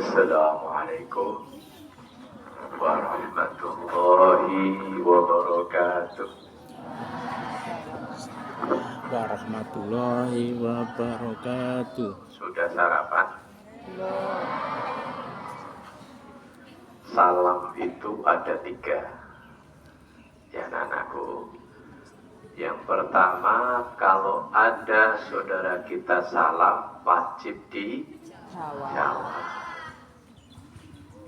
Assalamualaikum warahmatullahi wabarakatuh. Warahmatullahi wabarakatuh. Sudah sarapan? Salam itu ada 3, ya anakku. Yang pertama, kalau ada saudara kita salam, wajib dijawab.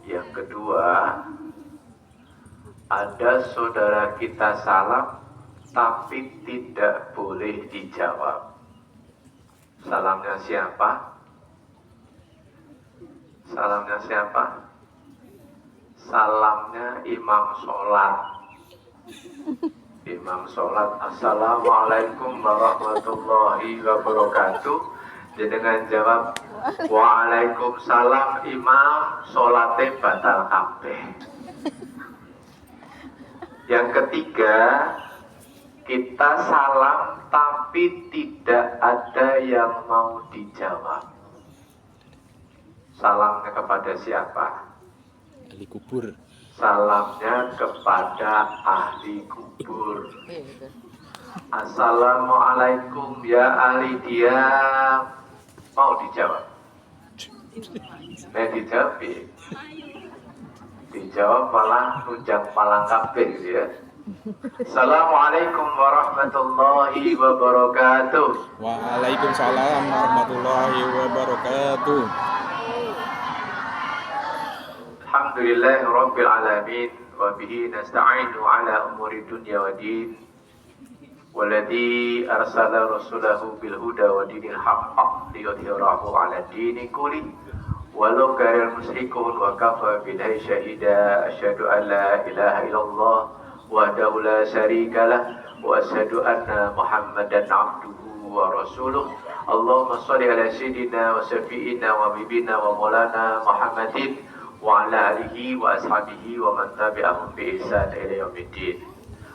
Yang kedua, ada saudara kita salam, tapi tidak boleh dijawab. Salamnya siapa? Salamnya siapa? Salamnya imam sholat. Imam sholat, Assalamualaikum warahmatullahi wabarakatuh. Dengan jawab, Waalaikumsalam, imam sholatnya batal kabeh. Yang ketiga, kita salam tapi tidak ada yang mau dijawab. Salamnya kepada siapa? Ahli kubur. Salamnya kepada ahli kubur. Assalamualaikum ya ahli diam. Mau dijawab? Dijawab ya? Dijawab malah nunjang palang kabeh gitu ya. Assalamualaikum warahmatullahi wabarakatuh. Waalaikumsalam warahmatullahi wabarakatuh. Alhamdulillahi rabbil alamin wa bihi nasta'inu ala umuri dunya wa din. Walladhi arsala rasulahu bil huda wa dinil haqq liyudhhirahu ala dini kulli walau karihal musyrikun wa kafa billahi syahida. Asyhadu an la ilaha illallah wahdahu la syarika lah wa asyhadu anna Muhammadan abduhu wa rasuluh. Allahumma shalli ala sayyidina wa syafi'ina wa habibina wa maulana Muhammadin wa ala alihi wa ashabihi wa man tabi'ahum bi ihsan ila yaumiddin.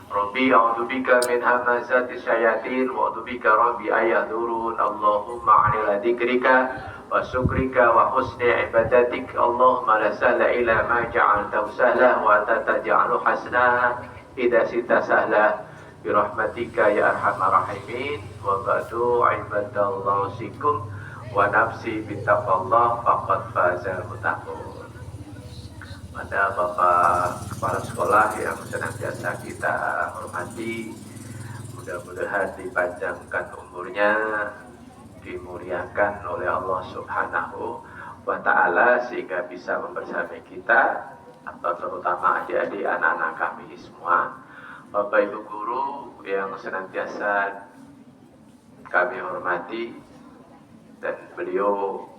Rabbi a'udzubika min hamazati syayatin wa a'udzubika rabbi ayahdurun. Allahumma a'inna dzikrika wa syukrika wa husni ibadatik. Allahumma la sahla illa ma ja'altahu sahla wa anta taj'alu hasna idza sita sahla bi rahmatika ya arhamar rahimin. Wa ba'du ibadallah sikum wa nafsi bittaqwallah faqad fazal muttaqun. Pada Bapak Kepala Sekolah yang senantiasa kita hormati, mudah-mudahan dipanjangkan umurnya, dimuliakan oleh Allah Subhanahu wa Ta'ala sehingga bisa membersamai kita, atau terutama adik-adik anak-anak kami semua. Bapak Ibu Guru yang senantiasa kami hormati, dan beliau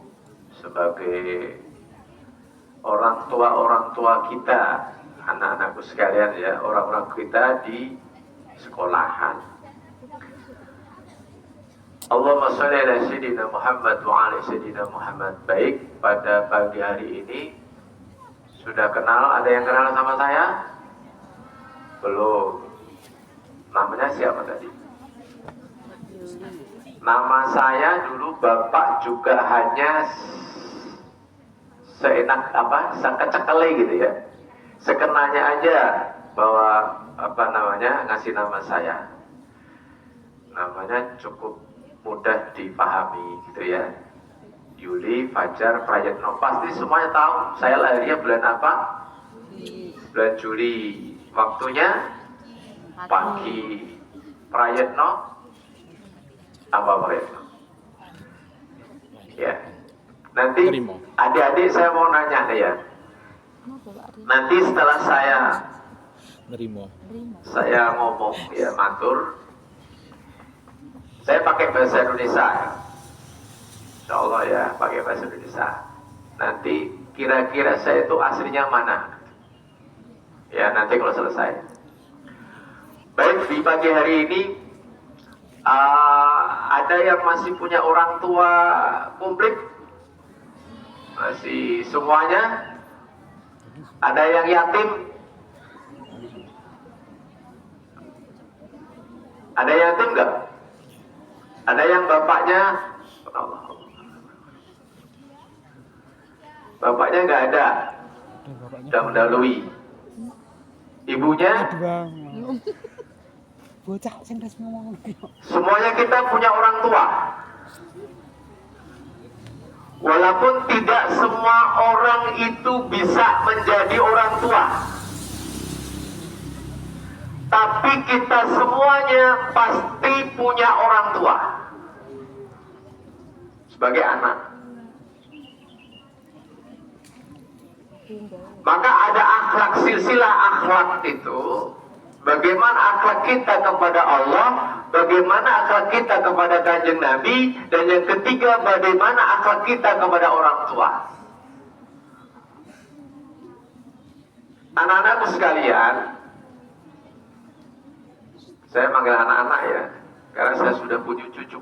sebagai orang tua kita, anak-anakku sekalian ya, orang-orang kita di sekolahan. Allahumma sholli ala sayyidina Muhammad wa ala sayyidina Muhammad. Baik, pada pagi hari ini sudah kenal, ada yang kenal sama saya? Belum. Namanya siapa tadi? Nama saya dulu Bapak juga hanya seenak sekecekele gitu ya, sekenanya aja bahwa ngasih nama saya. Namanya cukup mudah dipahami gitu ya, Yuli Fajar Prayetno. Pasti semuanya tahu saya lahirnya bulan apa? Bulan Juli. Waktunya pagi. Prayetno apa Prayetno? Ya. Nanti adik-adik saya mau nanya nih ya. Nanti setelah saya ngomong ya, matur, saya pakai bahasa Indonesia ya. Insya Allah ya, pakai bahasa Indonesia. Nanti kira-kira saya itu aslinya mana? Ya nanti kalau selesai. Baik, di pagi hari ini ada yang masih punya orang tua komplit? Masih semuanya? Ada yang yatim? Ada yang yatim enggak? Ada yang bapaknya Bapaknya nggak ada, sudah mendahului. Ibunya, bocah sing resmi ngomong. semuanya kita punya orang tua. Walaupun tidak semua orang itu bisa menjadi orang tua, tapi kita semuanya pasti punya orang tua sebagai anak. Maka ada akhlak, silsilah akhlak itu. Bagaimana akhlak kita kepada Allah, bagaimana akhlak kita kepada Kanjeng Nabi, dan yang ketiga bagaimana akhlak kita kepada orang tua. Anak-anakku sekalian, saya manggil anak-anak ya, karena saya sudah punya cucu.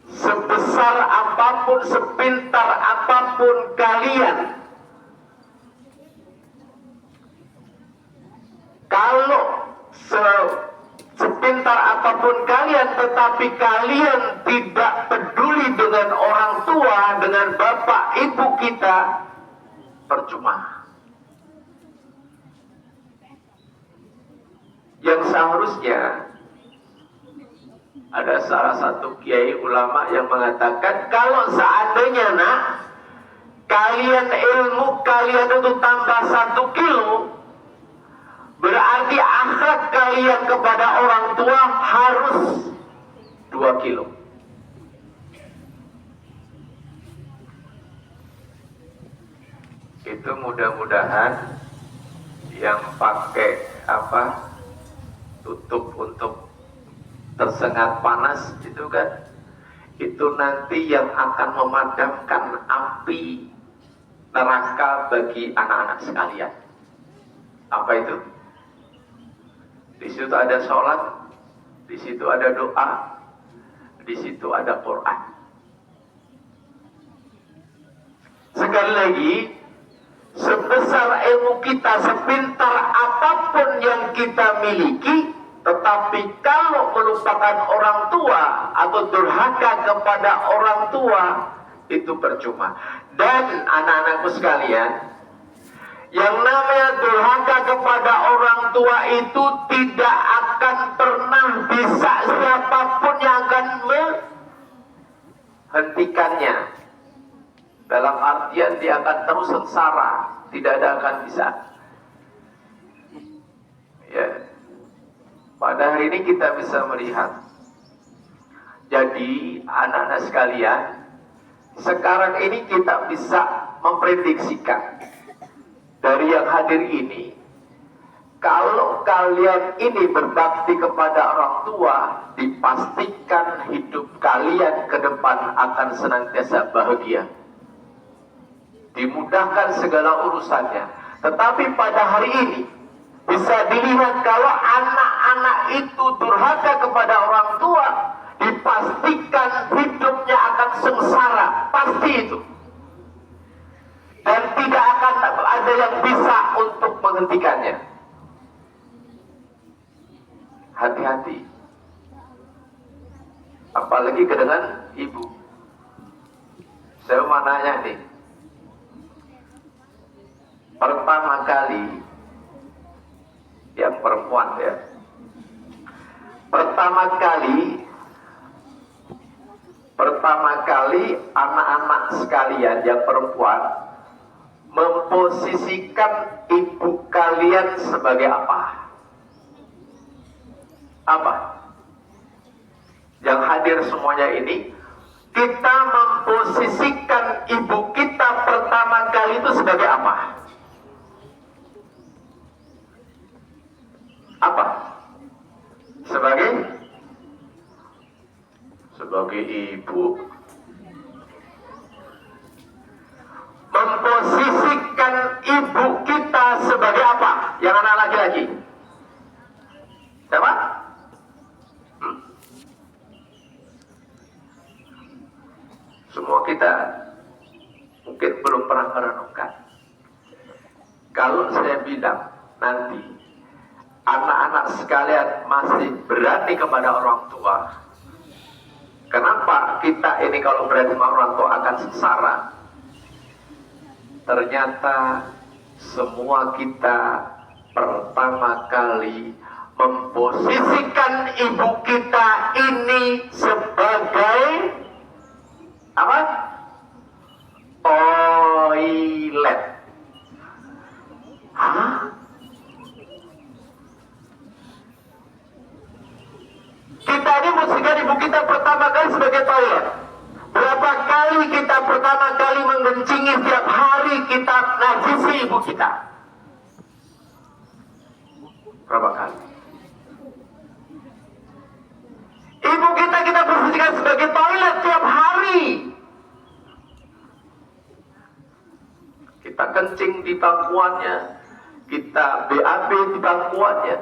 Sebesar apapun, sepintar apapun kalian, kalau sepintar apapun kalian, tetapi kalian tidak peduli dengan orang tua, dengan bapak ibu kita, percuma. Yang seharusnya, ada salah satu kiai ulama yang mengatakan, kalau seandainya nak, kalian ilmu kalian itu tambah 1 kilo, berarti akhlak kalian kepada orang tua harus 2 kilo. Itu mudah-mudahan yang pakai tutup untuk tersengat panas itu kan, itu nanti yang akan memadamkan api neraka bagi anak-anak sekalian. Apa itu? Di situ ada sholat, di situ ada doa, di situ ada Quran. Sekali lagi, sebesar ilmu kita, sepintar apapun yang kita miliki, tetapi kalau melupakan orang tua atau durhaka kepada orang tua, itu percuma. Dan anak-anakku sekalian, yang namanya durhaka kepada orang tua itu tidak akan pernah bisa siapapun yang akan menghentikannya. Dalam artian dia akan terus sengsara, tidak ada akan bisa. Ya. Pada hari ini kita bisa melihat. Jadi anak-anak sekalian, sekarang ini kita bisa memprediksikan dari yang hadir ini, kalau kalian ini berbakti kepada orang tua, dipastikan hidup kalian ke depan akan senantiasa bahagia, dimudahkan segala urusannya. Tetapi pada hari ini bisa dilihat kalau anak-anak itu durhaka kepada orang tua, dipastikan hidupnya akan sengsara, pasti itu. Dan tidak akan ada yang bisa untuk menghentikannya. Hati-hati. Apalagi dengan ibu. Saya mau nanya nih. Pertama kali, yang perempuan ya, pertama kali anak-anak sekalian yang perempuan memposisikan ibu kalian sebagai apa? Apa? Yang hadir semuanya ini, kita memposisikan ibu kita pertama kali itu sebagai apa? Apa? Sebagai ibu. Memposisikan ibu kita sebagai apa? Yang anak laki-laki. Siapa? Semua kita mungkin belum pernah merenungkan. Kalau saya bilang nanti anak-anak sekalian masih berani kepada orang tua, Kenapa kita ini kalau berada sama orang tua akan sengsara? Ternyata semua kita pertama kali memposisikan ibu kita ini sebagai apa? Toilet. Hah? Kita ini posisikan ibu kita pertama kali sebagai toilet. Berapa kali kita pertama kali menggencingi setiap hari kita najisi ibu kita? Berapa kali? Ibu kita posisikan sebagai toilet tiap hari. Kita kencing di bangkuannya, kita BAB di bangkuannya.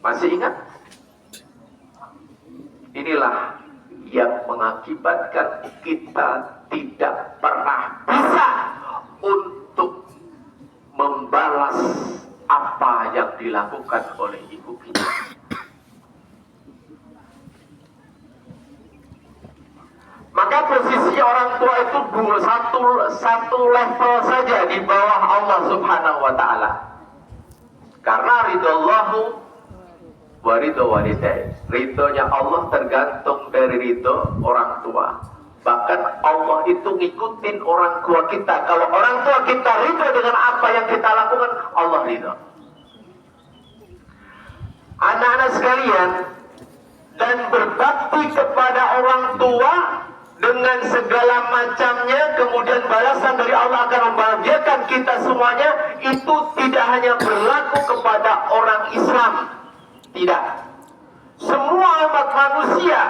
Masih ingat? Inilah yang mengakibatkan kita tidak pernah bisa untuk membalas apa yang dilakukan oleh ibu kita. Maka posisi orang tua itu satu level saja di bawah Allah Subhanahu wa taala. Karena ridallahu wa ridho walidayh. Ridhonya Allah tergantung dari ridho orang tua. Bahkan Allah itu ngikutin orang tua kita. Kalau orang tua kita ridho dengan apa yang kita lakukan, Allah ridho. Anak-anak sekalian, dan berbakti kepada orang tua dengan segala macamnya, kemudian balasan dari Allah akan membahagiakan kita semuanya. Itu tidak hanya berlaku kepada orang Islam, tidak. Semua umat manusia,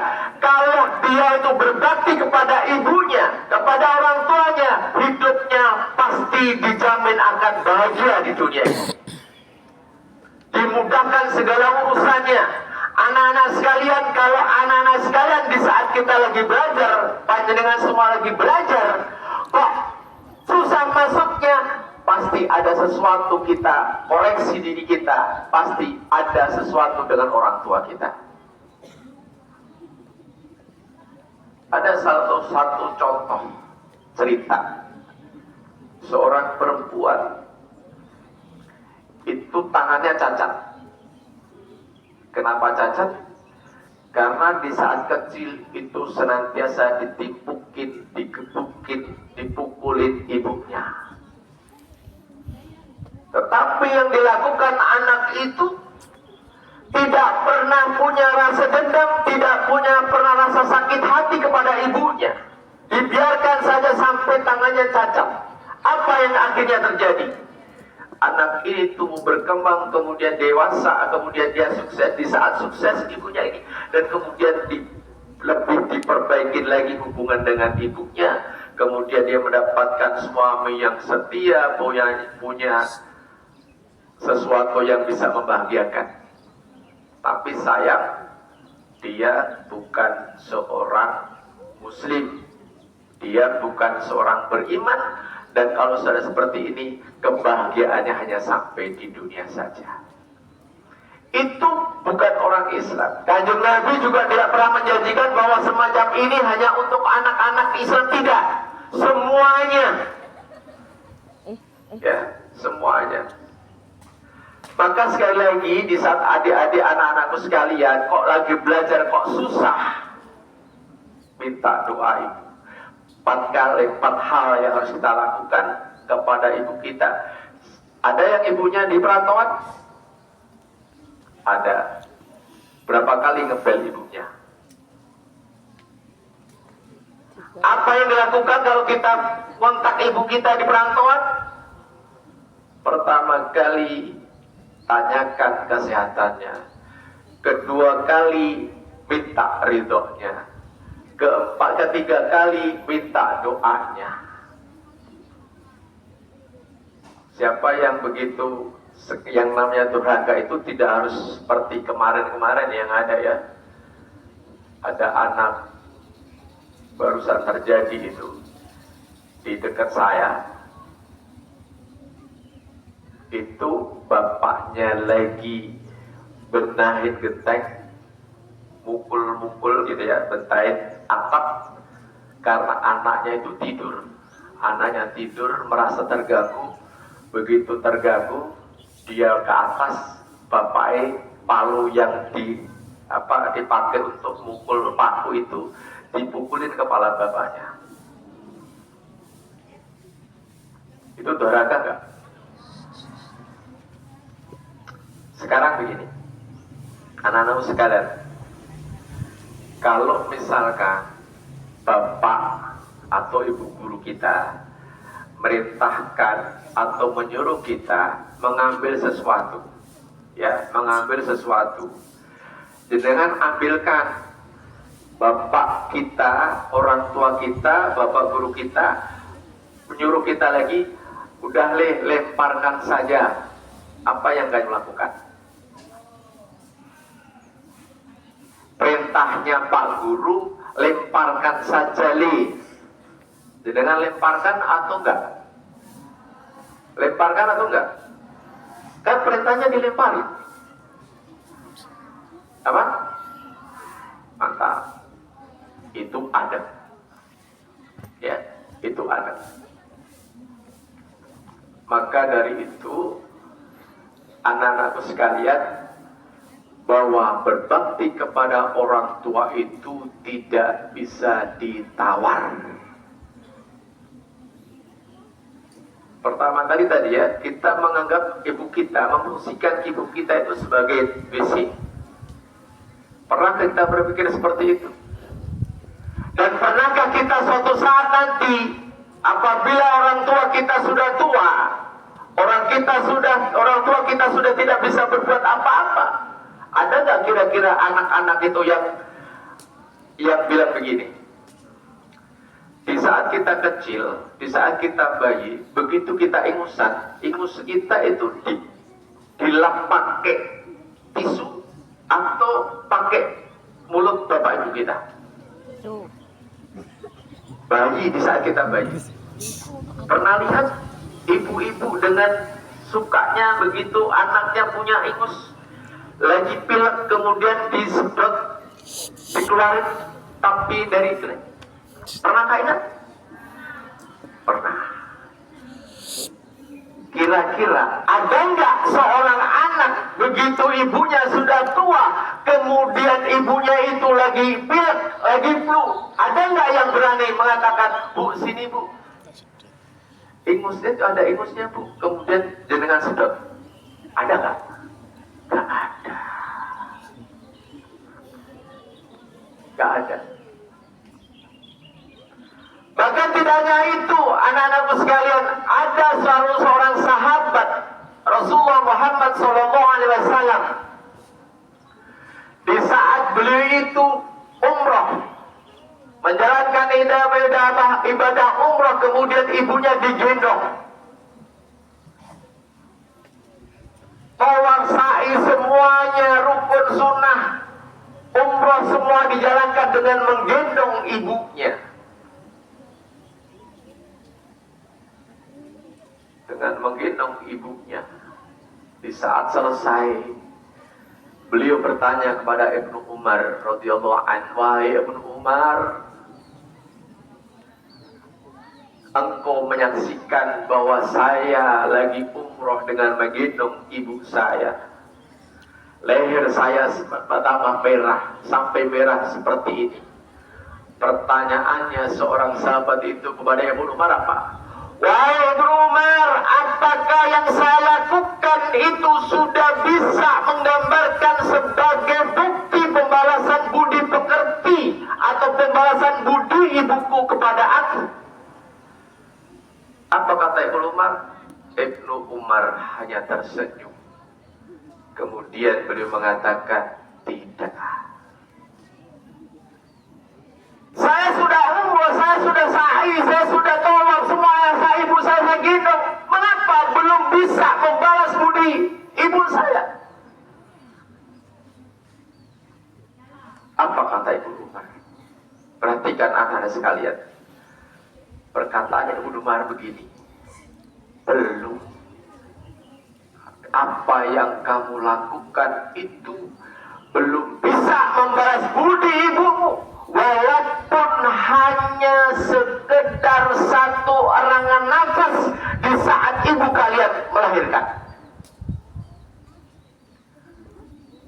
kalau dia itu berbakti kepada ibunya, kepada orang tuanya, hidupnya pasti dijamin akan bahagia di dunia ini. Dimudahkan segala urusannya. Anak-anak sekalian, kalau anak-anak sekalian di saat kita lagi belajar, panjenengan semua lagi belajar, kok susah masuknya, pasti ada sesuatu kita koreksi diri kita, pasti ada sesuatu dengan orang tua kita. Ada satu contoh cerita, seorang perempuan itu tangannya cacat. Kenapa cacat? Karena di saat kecil itu senantiasa ditipukin, digebukin, dipukulin ibunya. Tetapi yang dilakukan anak itu tidak pernah punya rasa dendam, tidak punya pernah rasa sakit hati kepada ibunya. Dibiarkan saja sampai tangannya cacat. Apa yang akhirnya terjadi? Anak ini tumbuh berkembang, kemudian dewasa, kemudian dia sukses. Di saat sukses ibunya ini, dan kemudian lebih diperbaiki lagi hubungan dengan ibunya. Kemudian dia mendapatkan suami yang setia, punya sesuatu yang bisa membahagiakan. Tapi sayang, dia bukan seorang muslim, dia bukan seorang beriman. Dan kalau sudah seperti ini, kebahagiaannya hanya sampai di dunia saja. Itu bukan orang Islam. Kanjeng Nabi juga tidak pernah menjanjikan bahwa semacam ini hanya untuk anak-anak Islam. Tidak, semuanya. Ya, semuanya. Maka sekali lagi, di saat adik-adik anak-anakku sekalian kok lagi belajar kok susah, minta doa ibu. 4 hal yang harus kita lakukan kepada ibu kita. Ada yang ibunya di perantauan? Ada. Berapa kali ngebel ibunya? Apa yang dilakukan kalau kita kontak ibu kita di perantauan? Pertama kali tanyakan kesehatannya. Kedua kali minta ridhonya. Ketiga kali minta doanya. Siapa yang begitu, yang namanya durhaka itu tidak harus seperti kemarin-kemarin yang ada ya. Ada anak barusan terjadi itu di dekat saya. Itu bapaknya lagi benahin genteng, mukul-mukul gitu ya, bentain atap karena anaknya itu tidur. Anaknya tidur merasa terganggu. Begitu terganggu, dia ke atas, bapaknya palu yang dipakai untuk mukul paku itu dipukulin kepala bapaknya. Itu durhaka enggak? Sekarang begini, anak-anak sekalian, kalau misalkan bapak atau ibu guru kita merintahkan atau menyuruh kita mengambil sesuatu, ya, mengambil sesuatu, dengan ambilkan. Bapak kita, orang tua kita, bapak guru kita menyuruh kita lagi, udah lemparkan saja. Apa yang kamu lakukan? Perintahnya Pak Guru, lemparkan saja dengan lemparkan atau enggak? Lemparkan atau enggak? Kan perintahnya dilemparin. Apa? Mantap. Itu ada. Ya, itu ada. Maka dari itu, anak-anakku sekalian, bahwa berbakti kepada orang tua itu tidak bisa ditawar. Pertama kali tadi ya, kita menganggap ibu kita, memfungsikan ibu kita itu sebagai WC. Pernah kita berpikir seperti itu? Dan pernahkah kita suatu saat nanti, apabila orang tua kita sudah tua, orang tua kita sudah tidak bisa berbuat apa-apa, ada nggak kira-kira anak-anak itu yang bilang begini? Di saat kita kecil, di saat kita bayi, begitu kita ingusan, ingus kita itu dilap pakai tisu atau pakai mulut bapak ibu kita. Bayi, di saat kita bayi, pernah lihat ibu-ibu dengan sukanya begitu anaknya punya ingus lagi pilek, kemudian disedot, dikeluarin tapi dari kulit. Pernah ingat? Pernah. Kira-kira ada nggak seorang anak begitu ibunya sudah tua, kemudian ibunya itu lagi pilek, lagi flu, ada nggak yang berani mengatakan, Bu, sini Bu, ingusnya itu ada ingusnya Bu, kemudian jenengan sedot? Ada nggak? Nggak ada. Nggak ada. Bahkan tidak hanya itu, anak-anakku sekalian, ada seorang sahabat Rasulullah Muhammad SAW. Di saat beliau itu umrah, menjalankan ibadah umrah, kemudian ibunya digendong. Tawaf sa'i semuanya, rukun sunnah umrah semua dijalankan dengan menggendong ibunya. Dengan menggendong ibunya. Di saat selesai, beliau bertanya kepada Ibnu Umar radhiyallahu anhu, "Wahai Ibnu Umar, engkau menyaksikan bahwa saya lagi umroh dengan menggendong ibu saya. Leher saya tambah merah, sampai merah seperti ini." Pertanyaannya seorang sahabat itu kepada Ibnu Umar apa? "Wahai Ibnu Umar, apakah yang saya lakukan itu sudah bisa menggambarkan sebagai bukti pembalasan budi pekerti atau pembalasan budi ibuku kepada aku?" Apa kata Ibnu Umar? Ibnu Umar hanya tersenyum. Kemudian beliau mengatakan, "Tidak. Saya sudah umroh, saya sudah sa'i, saya sudah tawaf semuanya, ibu saya gendong. Mengapa belum bisa membalas budi ibu saya?" Apa kata Ibnu Umar? Perhatikan anak-anak sekalian. Perkataannya Ibnu Umar begini, "Belum. Apa yang kamu lakukan itu belum bisa membalas budi ibumu, walaupun hanya sekedar satu erangan nafas di saat ibu kalian melahirkan.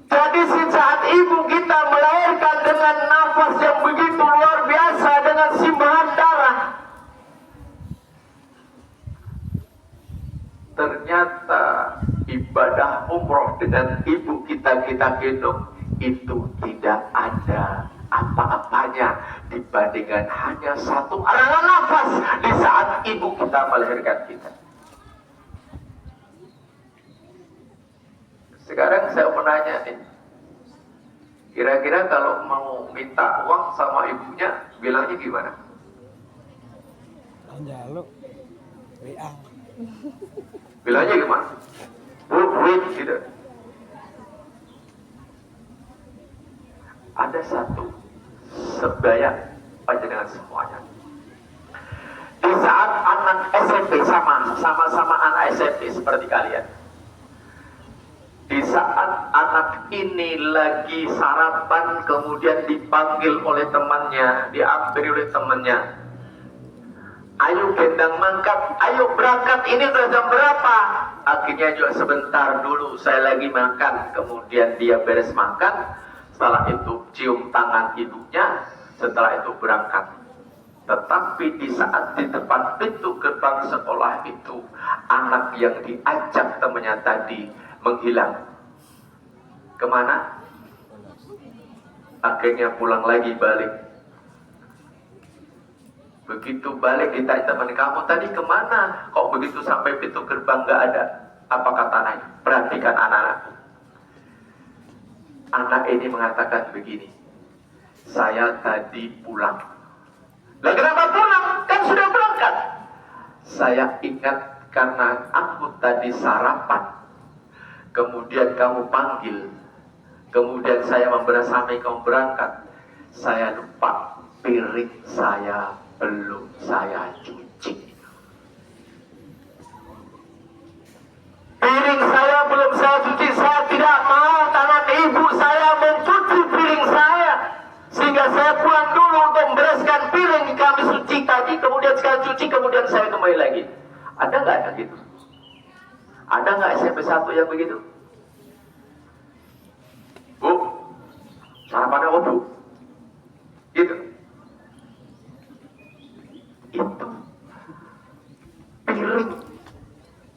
Jadi saat ibu kita melahirkan dengan nafas yang begitu luar biasa, dengan simpanan darah, ternyata ibadah umroh dengan ibu kita gendong itu tidak ada apa-apanya dibandingkan hanya satu erangan nafas di saat ibu kita melahirkan kita. Sekarang saya mau nanya nih, kira-kira kalau mau minta uang sama ibunya bilangnya gimana? Jaluk WA. Bilangnya gimana? Wait, gitu. Ada satu sebaya panjenengan semuanya. Di saat anak SMP sama-sama anak SMP seperti kalian. Di saat anak ini lagi sarapan, kemudian dipanggil oleh temannya, diambil oleh temannya. Ayo gendang mangkat, ayo berangkat, ini udah jam berapa? Akhirnya juga sebentar dulu, saya lagi makan. Kemudian dia beres makan, setelah itu cium tangan ibunya, setelah itu berangkat. Tetapi di saat di depan pintu gerbang sekolah itu, anak yang diajak temannya tadi menghilang. Kemana? Akhirnya pulang lagi balik. Begitu balik ditanya teman, kamu tadi kemana? Kok begitu sampai pintu gerbang gak ada? Apa kata anaknya? Perhatikan anak-anak. Anak ini mengatakan begini, saya tadi pulang. Lah kenapa pulang? Kan sudah berangkat. Saya ingat karena aku tadi sarapan, kemudian kamu panggil, kemudian saya membersamai kamu berangkat. Saya lupa piring saya belum saya cuci. Piring saya belum saya cuci. Saya tidak mau tangan ibu saya mencuci piring saya, sehingga saya pulang dulu untuk membereskan piring yang kami suci tadi, kemudian sekali cuci, kemudian saya kembali lagi. Ada nggak yang gitu? Ada nggak SMP 1 yang begitu? Bu, sarapan apa bu? Gitu. Itu piring,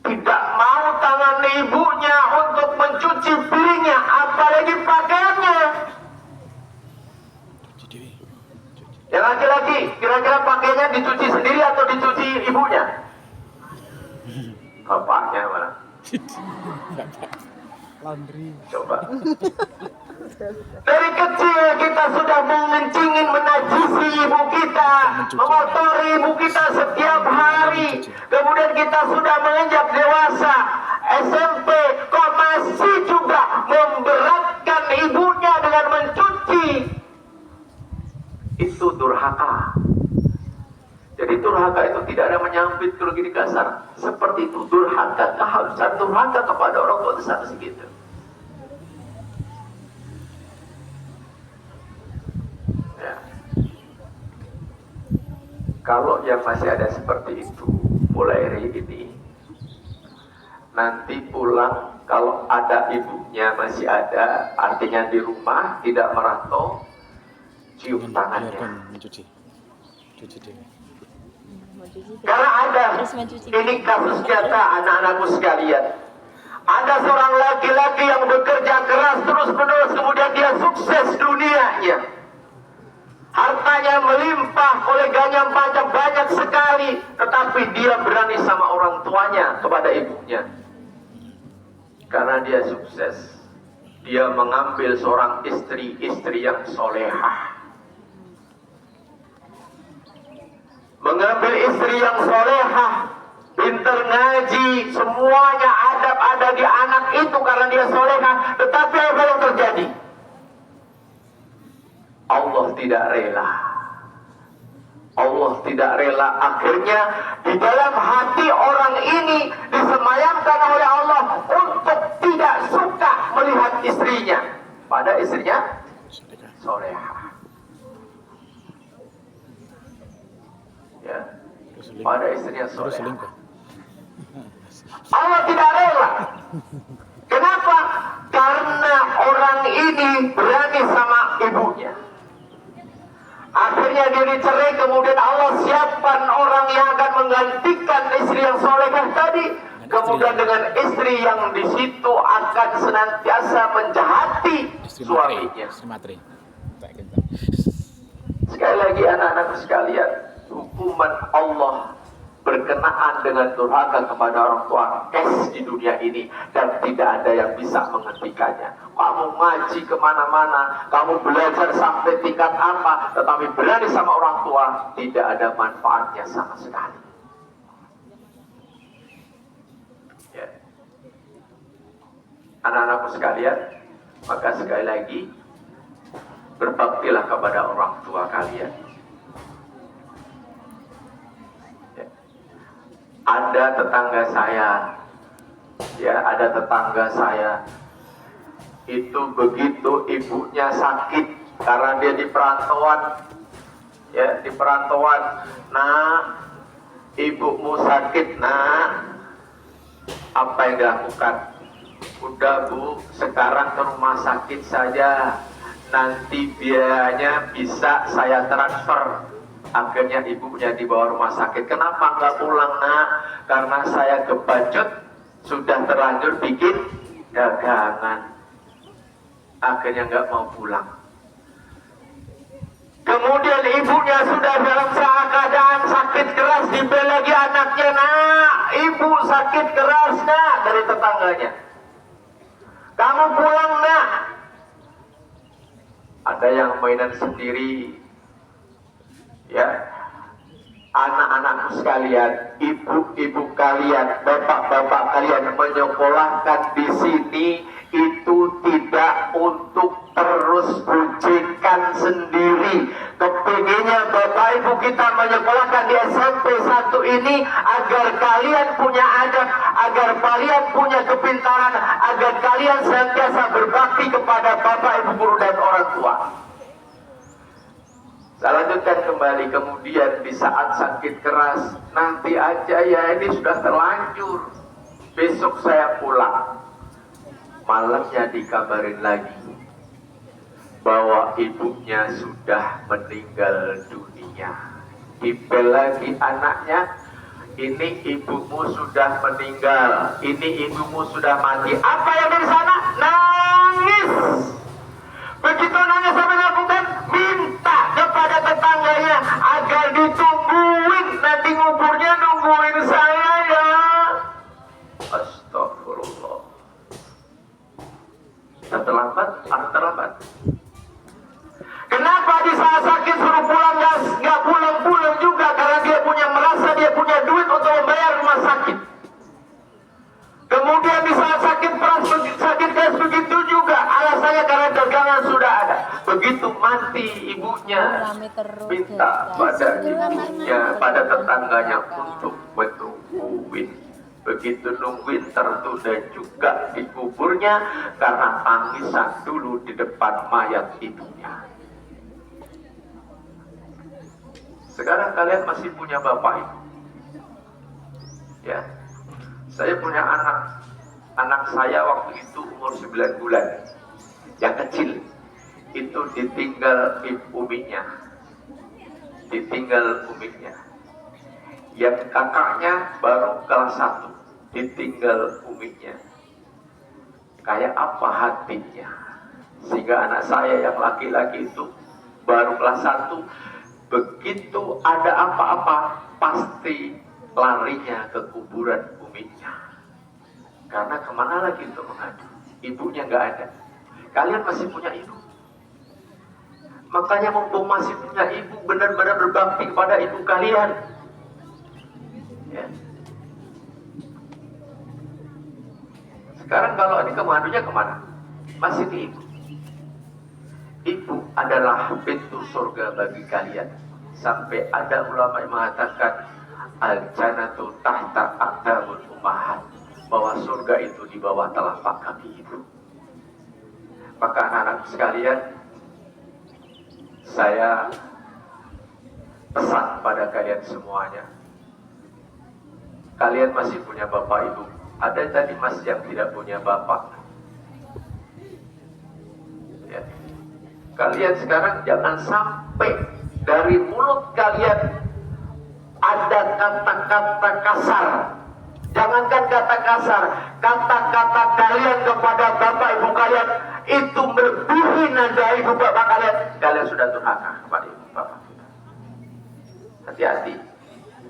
tidak mau tangan ibunya untuk mencuci piringnya, apalagi pakaiannya. Yang laki-laki, kira-kira pakaiannya dicuci sendiri atau dicuci ibunya? Bapaknya mana? Laundry. Coba. Dari kecil kita sudah mengencingin, menajisi ibu kita, mengotori ibu kita setiap hari. Kemudian kita sudah menginjak dewasa, SMP, kok masih juga memberatkan ibunya dengan mencuci. Itu durhaka. Jadi durhaka itu tidak ada menyambit kalau gini kasar. Seperti itu durhaka, keharusan durhaka kepada orang tua besar segitu. Ya. Kalau yang masih ada seperti itu, mulai hari ini, nanti pulang kalau ada ibunya masih ada, artinya di rumah tidak merantau, cium tangannya. Mencuci dulu. Karena ada, ini kasus nyata anak-anakku sekalian. Ada seorang laki-laki yang bekerja keras terus-menerus, kemudian dia sukses dunianya. Hartanya melimpah, koleganya macam banyak sekali, tetapi dia berani sama orang tuanya, kepada ibunya. Karena dia sukses, dia mengambil seorang istri yang solehah. Mengambil istri yang solehah, pinter ngaji, semuanya adab ada di anak itu karena dia solehah. Tetapi apa yang terjadi? Allah tidak rela. Allah tidak rela. Akhirnya di dalam hati orang ini disemayamkan oleh Allah untuk tidak suka melihat istrinya. Pada istrinya solehah. ya, Terus selingkuh. pada istri yang Terus soleh. selingkuh. Allah tidak rela. Kenapa? Karena orang ini berani sama ibunya. Akhirnya dia dicerai, kemudian Allah siapkan orang yang akan menggantikan istri yang solehah tadi. Kemudian dengan istri yang di situ akan senantiasa menjahati suaminya. Istri matri. Tak kena. Sekali lagi anak-anak sekalian, hukuman Allah berkenaan dengan durhaka kepada orang tua di dunia ini, dan tidak ada yang bisa menghentikannya. Kamu ngaji kemana-mana, kamu belajar sampai tingkat apa, tetapi berani sama orang tua, tidak ada manfaatnya sama sekali. Ya. Anak-anakku sekalian, maka sekali lagi berbaktilah kepada orang tua kalian. Ada tetangga saya, ya, ada tetangga saya itu begitu ibunya sakit karena dia di perantauan, ya, di perantauan. Nah, ibumu sakit, nah, apa yang dilakukan? Udah bu, sekarang ke rumah sakit saja, nanti biayanya bisa saya transfer. Akhirnya ibunya dibawa rumah sakit. Kenapa nggak pulang nak? Karena saya kebacut, sudah terlanjur bikin dagangan. Akhirnya nggak mau pulang. Kemudian ibunya sudah dalam keadaan sakit keras, dibeli lagi anaknya, nak, ibu sakit keras nak, dari tetangganya. Kamu pulang nak. Ada yang mainan sendiri. Ya, anak-anakku sekalian, ibu-ibu kalian, bapak-bapak kalian menyekolahkan di sini itu tidak untuk terus bujikan sendiri. Kepinginnya bapak ibu kita menyekolahkan di SMP 1 ini agar kalian punya adab, agar kalian punya kepintaran, agar kalian senantiasa berbakti kepada bapak ibu guru dan orang tua. Saya lanjutkan kembali, kemudian di saat sakit keras, nanti aja ya, ini sudah terlanjur, besok saya pulang. Malamnya dikabarin lagi bahwa ibunya sudah meninggal dunia. Dibel lagi anaknya, ini ibumu sudah meninggal, ini ibumu sudah mati. Apa yang di sana? Nangis. Begitu nangis sampai lakukan, minta kepada tetangganya agar ditungguin, nanti nguburnya nungguin saya ya. Astagfirullah. Terlambat, terlambat. Kenapa di saat sakit suruh pulang nggak pulang-pulang juga? Karena dia merasa dia punya duit untuk membayar rumah sakit. Kemudian di saat sakit keras begitu juga alasannya karena dagangan sudah ada. Begitu mati ibunya, minta pada ibunya, pada tetangganya untuk menungguin. Begitu nungguin tertunda juga di kuburnya karena tangisan dulu di depan mayat ibunya. Sekarang kalian masih punya bapak ibu, ya. Saya punya anak saya waktu itu umur 9 bulan, yang kecil, itu ditinggal uminya, yang kakaknya baru kelas 1, ditinggal uminya. Kayak apa hatinya, sehingga anak saya yang laki-laki itu baru kelas 1, begitu ada apa-apa pasti larinya ke kuburan uminya. Karena kemana lagi untuk mengadu? Ibunya nggak ada. Kalian masih punya ibu. Makanya mumpung masih punya ibu, benar-benar berbakti kepada ibu kalian. Ya. Sekarang kalau ini mengadunya kemana? Masih di ibu. Ibu adalah pintu surga bagi kalian. Sampai ada ulama yang mengatakan al-jannatu tahta aqdamul ummahat, bahwa surga itu di bawah telapak kaki ibu. Maka anak-anak sekalian, saya pesan pada kalian semuanya. Kalian masih punya bapak ibu. Ada tadi mas yang tidak punya bapak. Ya. Kalian sekarang jangan sampai dari mulut kalian ada kata-kata kasar. Jangankan kata kasar, kata-kata kalian kepada bapak ibu kalian itu melebihi nada ibu bapak kalian. Kalian sudah durhaka kepada ibu bapak. Hati-hati.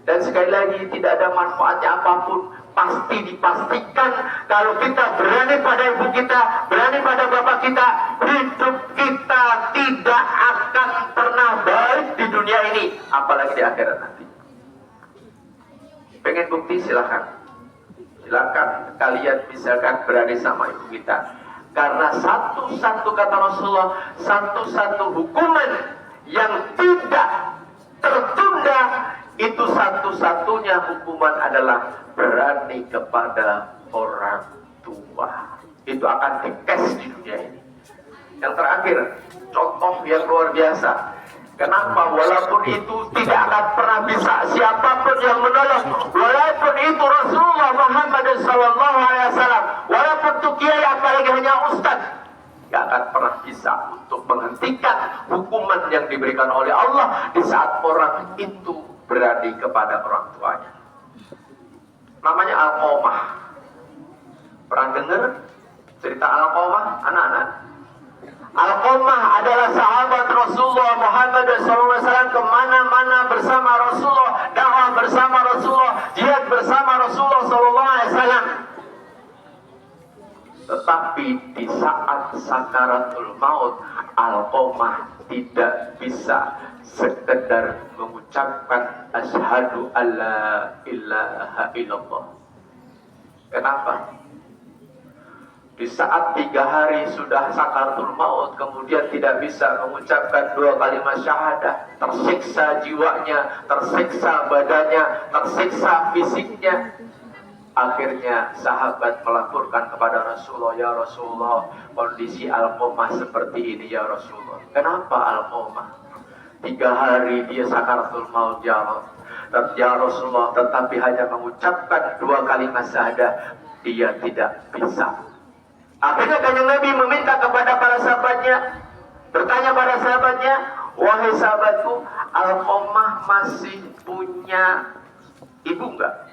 Dan sekali lagi tidak ada manfaatnya apapun. Pasti dipastikan kalau kita berani pada ibu kita, berani pada bapak kita, hidup kita tidak akan pernah baik di dunia ini, apalagi di akhirat nanti. Pengen bukti silahkan. Silakan kalian misalkan berani sama ibu kita. Karena satu-satu kata Rasulullah, satu-satu hukuman yang tidak tertunda, itu satu-satunya hukuman adalah berani kepada orang tua. Itu akan dikes di dunia ini. Yang terakhir, contoh yang luar biasa. Kenapa? Walaupun itu tidak akan pernah bisa siapapun yang menolong, walaupun itu Rasulullah Muhammad SAW, walaupun itu kiai apalagi hanya ustaz, tidak akan pernah bisa untuk menghentikan hukuman yang diberikan oleh Allah di saat orang itu berani kepada orang tuanya. Namanya Alqamah. Pernah dengar cerita Alqamah, anak-anak? Alqamah adalah sahabat Rasulullah Muhammad SAW, kemana-mana bersama Rasulullah, dakwah bersama Rasulullah, jihad bersama Rasulullah SAW. Tetapi di saat sakaratul maut, Alqamah tidak bisa sekedar mengucapkan asyhadu alla ilaha illallah. Kenapa? Di saat 3 hari sudah sakaratul maut, kemudian tidak bisa mengucapkan 2 kalimat syahadah, tersiksa jiwanya, tersiksa badannya, tersiksa fisiknya. Akhirnya sahabat melaporkan kepada Rasulullah, ya Rasulullah, kondisi Alqamah seperti ini ya Rasulullah. Kenapa Alqamah? 3 hari dia sakaratul maut ya Rasulullah, tetapi hanya mengucapkan 2 kalimat syahadah, dia tidak bisa. Akhirnya Kanjeng Nabi meminta kepada para sahabatnya, bertanya pada sahabatnya, wahai sahabatku, Alqamah masih punya ibu enggak?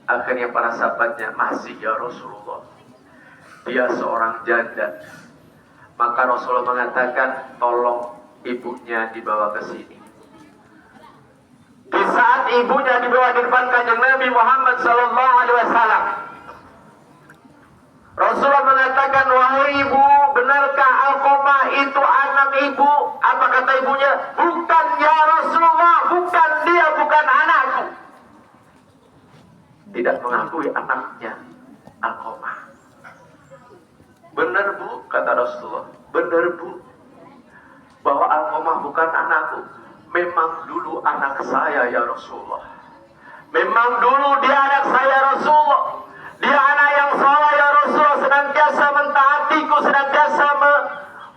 Akhirnya para sahabatnya, masih ya Rasulullah. Dia seorang janda. Maka Rasulullah mengatakan, tolong ibunya dibawa ke sini. Di saat ibunya dibawa di depan Kanjeng Nabi Muhammad SAW, Rasulullah mengatakan, wahai ibu, benarkah Alqamah itu anak ibu? Apa kata ibunya? Bukan ya Rasulullah, bukan dia, bukan anakku. Tidak mengakui anaknya Alqamah. Benar bu, kata Rasulullah. Benar bu, bahwa Alqamah bukan anakku. Memang dulu anak saya ya Rasulullah. Memang dulu dia anak saya Rasulullah. Dia anak yang saleh ya Rasulullah, senantiasa mentaatiku, senantiasa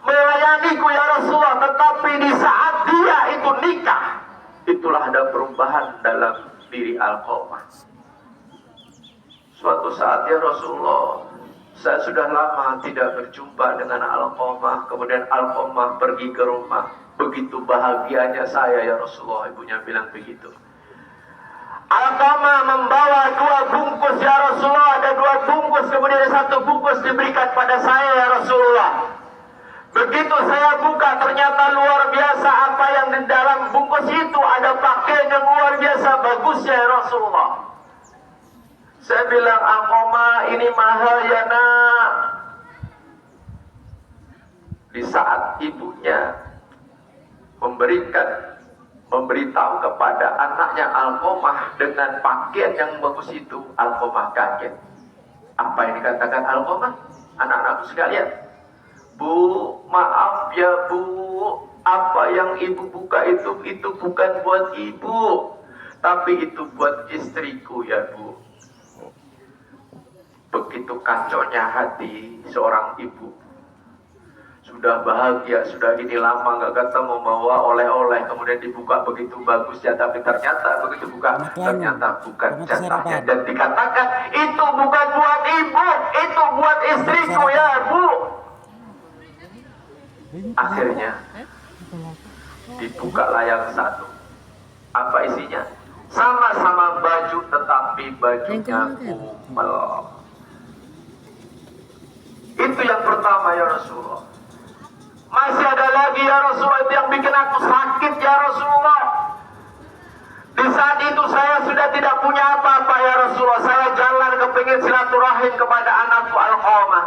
melayaniku ya Rasulullah. Tetapi di saat dia itu nikah, itulah ada perubahan dalam diri Alqamah. Suatu saat ya Rasulullah, saya sudah lama tidak berjumpa dengan Alqamah. Kemudian Alqamah pergi ke rumah. Begitu bahagianya saya ya Rasulullah, ibunya bilang begitu. Alqamah membawa 2 bungkus ya Rasulullah, ada 2 bungkus, kemudian 1 bungkus diberikan pada saya ya Rasulullah. Begitu saya buka, ternyata luar biasa apa yang di dalam bungkus itu, ada pakaian yang luar biasa bagusnya ya Rasulullah. Saya bilang, Alqamah ini mahal ya nak. Di saat ibunya memberitahu kepada anaknya Alqamah dengan pakaian yang bagus itu, Alqamah kaget. Apa yang dikatakan Alqamah? Anak-anakku sekalian, bu, maaf ya bu, apa yang ibu buka itu bukan buat ibu, tapi itu buat istriku ya bu. Begitu kacaunya hati seorang ibu. sudah bahagia, sudah ini lama nggak ketemu, bawa oleh-oleh, kemudian dibuka begitu bagus ya, tapi ternyata begitu buka ternyata bukan jatahnya, dan dikatakan itu bukan buat ibu, itu buat istriku ya bu. Akhirnya dibuka layar satu, apa isinya? Sama-sama baju tetapi bajunya kumel. Itu yang pertama ya Rasulullah. Masih ada lagi ya Rasulullah, itu yang bikin aku sakit ya Rasulullah. Di saat itu saya sudah tidak punya apa-apa ya Rasulullah. Saya jalan kepingin silaturahim kepada anakku Alqamah.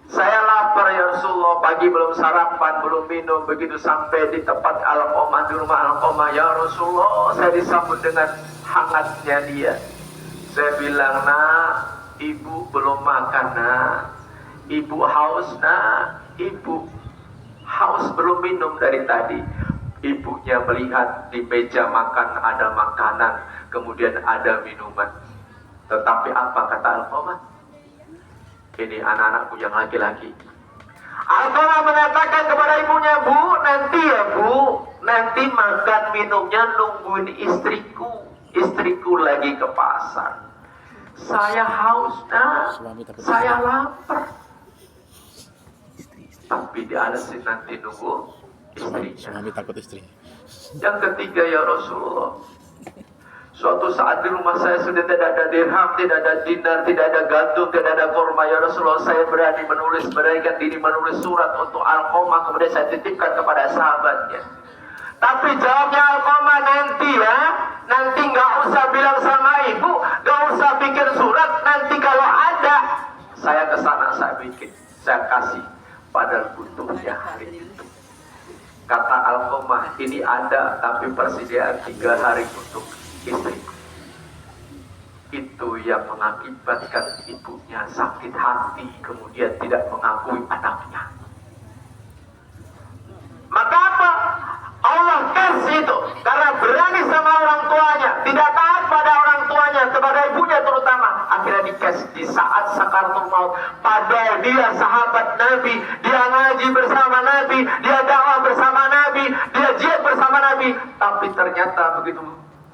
Saya lapar ya Rasulullah, pagi belum sarapan, belum minum. Begitu sampai di tempat Alqamah, di rumah Alqamah, ya Rasulullah, saya disambut dengan hangatnya dia. Saya bilang, nak, ibu belum makan, nak. Ibu haus, nak. Ibu haus, belum minum dari tadi. Ibunya melihat di meja makan ada makanan, kemudian ada minuman. Tetapi apa kata Alqamah? Ini anak-anakku yang laki-laki. Alqamah mengatakan kepada ibunya, bu, nanti ya bu, nanti makan minumnya nungguin istriku. Istriku lagi ke pasar. Saya haus, nak. Saya lapar. Tapi dialasin nanti nunggu istrinya. Suami takut istri. Yang ketiga ya Rasulullah, suatu saat di rumah saya sudah tidak ada dirham, tidak ada dinar, tidak ada gandum, tidak ada kurma ya Rasulullah. Saya berani beranikan diri menulis surat untuk Alqamah, kemudian saya titipkan kepada sahabatnya. Tapi jawabnya Alqamah, nanti ya, nanti nggak usah bilang sama ibu, nggak usah bikin surat, nanti kalau ada saya kesana, saya bikin, saya kasih. Padahal butuhnya hari itu. Kata Alqamah, ini ada tapi persediaan 3 hari untuk istriku. Itu yang mengakibatkan ibunya sakit hati, kemudian tidak mengakui anaknya. Maka apa? Allah kasih itu karena berani sama orang tuanya, tidak taat pada orang tuanya, kepada ibunya terutama. Akhirnya dikasih di saat sakaratul maut. Padahal dia sahabat Nabi, dia ngaji bersama Nabi, dia dakwah bersama Nabi, dia jihad bersama Nabi. Tapi ternyata begitu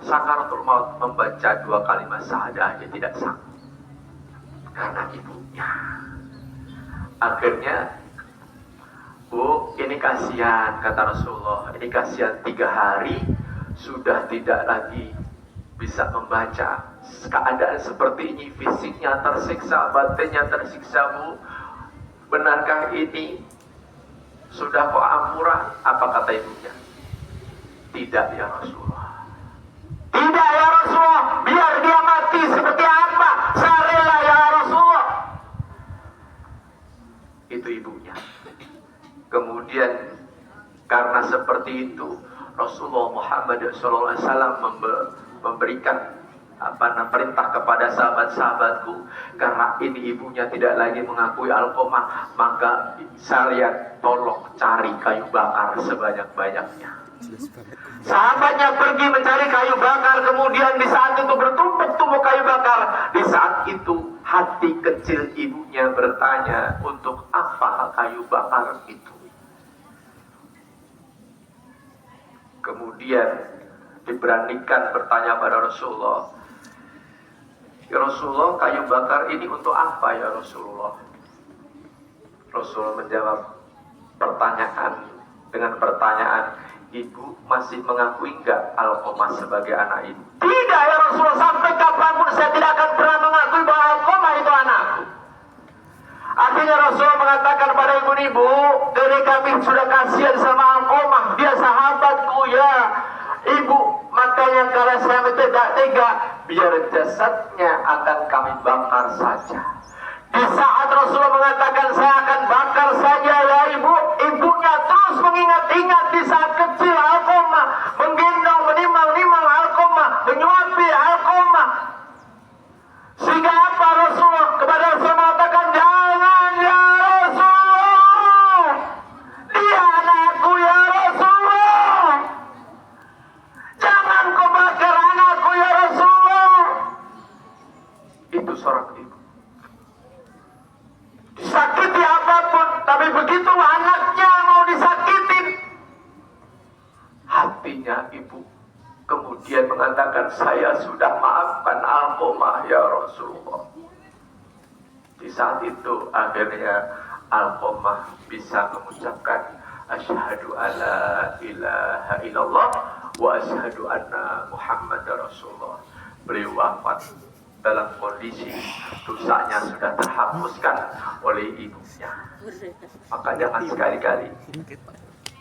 sakaratul maut membaca 2 kalimat syahadah, dia tidak sanggup karena ibunya. Akhirnya, bu, ini kasihan, kata Rasulullah, ini kasihan 3 hari sudah tidak lagi bisa membaca. Keadaan seperti ini, fisiknya tersiksa, batinnya tersiksa, bu. Benarkah ini? Sudah kok ampura? Apa kata ibunya? Tidak ya Rasulullah. Tidak ya Rasulullah, biar dia mati seperti apa, saya rela ya Rasulullah. Itu ibunya. Kemudian karena seperti itu, Rasulullah Muhammad SAW memberikan perintah kepada sahabat-sahabatku, karena ini ibunya tidak lagi mengakui Alqamah, maka saya tolong cari kayu bakar sebanyak-banyaknya. Sahabatnya pergi mencari kayu bakar, kemudian di saat itu bertumpuk-tumpuk kayu bakar. Di saat itu hati kecil ibunya bertanya, untuk apa kayu bakar itu? Kemudian diberanikan bertanya pada Rasulullah, ya Rasulullah, kayu bakar ini untuk apa ya Rasulullah? Rasulullah menjawab dengan pertanyaan, ibu masih mengakui enggak Alqamah sebagai anak ibu? Tidak ya Rasulullah, sampai kapanpun saya tidak akan pernah mengakui bahwa Alqamah itu anakku. Akhirnya Rasulullah mengatakan pada ibu-ibu, dari kami sudah kasihan sama Alqamah, dia sahabatku ya ibu, makanya kalau saya tidak tega, biar jasadnya akan kami bakar saja. Di saat Rasulullah mengatakan saya akan bakar saja ya ibu, ibunya terus mengingat-ingat di saat kecil Alqamah, menggendong, menimang-nimang Alqamah, menyuapi Alqamah. Sehingga apa Rasulullah kepada Rasulullah mengatakan, jangan ya Rasul, dia anakku ya Rasul, jangan kau bakar anakku ya Rasul. Itu seorang ibu. Disakiti apapun Tapi begitu anaknya mau disakitin, hatinya ibu kemudian mengatakan, saya sudah maafkan Alqamah ya Rasulullah. Di saat itu akhirnya Alqamah bisa mengucapkan asyhadu alla ilaha illallah wa asyhadu anna Muhammadar Rasulullah. Beliau wafat dalam kondisi dosanya sudah terhapuskan oleh ibunya. Maka jangan sekali-kali,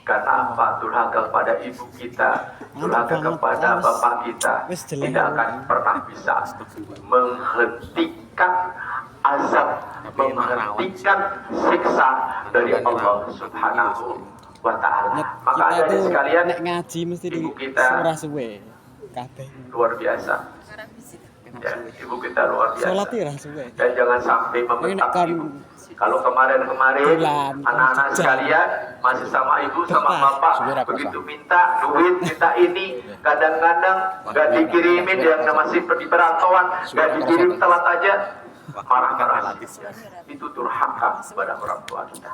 karena apa, durhaka kepada ibu kita, durhaka kepada bapak kita tidak akan pernah bisa menghentikan azab, menghentikan siksa dari Allah Subhanahu wa ta'ala. Maka ada sekalian, ngaji mesti ibu kita suwe kabeh. luar biasa. Ya, ibu kita luar biasa. Salat ora suwe. Dan jangan sampai membentak ibu. Kalau kemarin-kemarin anak-anak sekalian masih sama ibu sama bapak, begitu minta duit, minta ini, kadang-kadang gak dikirimin, yang masih di perantauan, gak dikirim telat aja, marah-marah. Itu durhaka kepada orang tua kita.